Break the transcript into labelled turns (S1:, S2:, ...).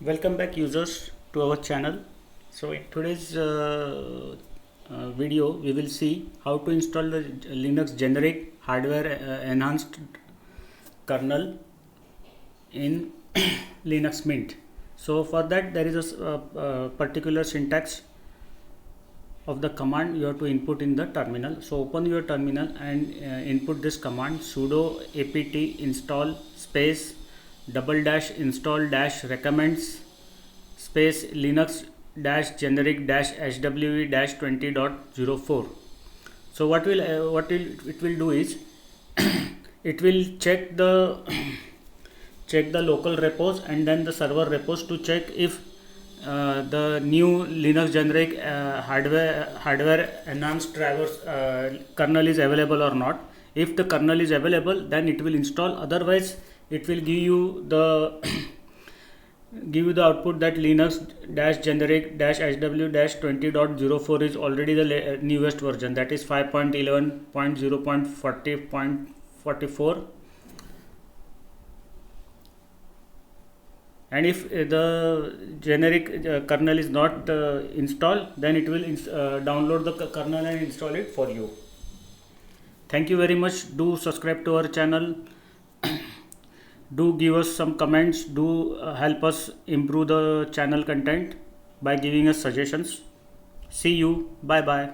S1: Welcome back users to our channel. So in today's video we will see how to install the Linux generic hardware enhanced kernel in Linux Mint. So for that there is a particular syntax of the command you have to input in the terminal. So open your terminal and input this command sudo apt install space --install recommends space linux generic HWE 20.04. So what it will do is it will check the local repos and then the server repos to check if the new Linux generic hardware enhanced drivers kernel is available or not. If the kernel is available, then it will install. Otherwise, it will give you the output that Linux generic HW 20.04 is already the newest version, that is 5.11.0.40.44. And if the generic kernel is not installed, then it will download the kernel and install it for you. Thank you very much. Do subscribe to our channel. Do give us some comments. Do help us improve the channel content by giving us suggestions. See you. Bye bye.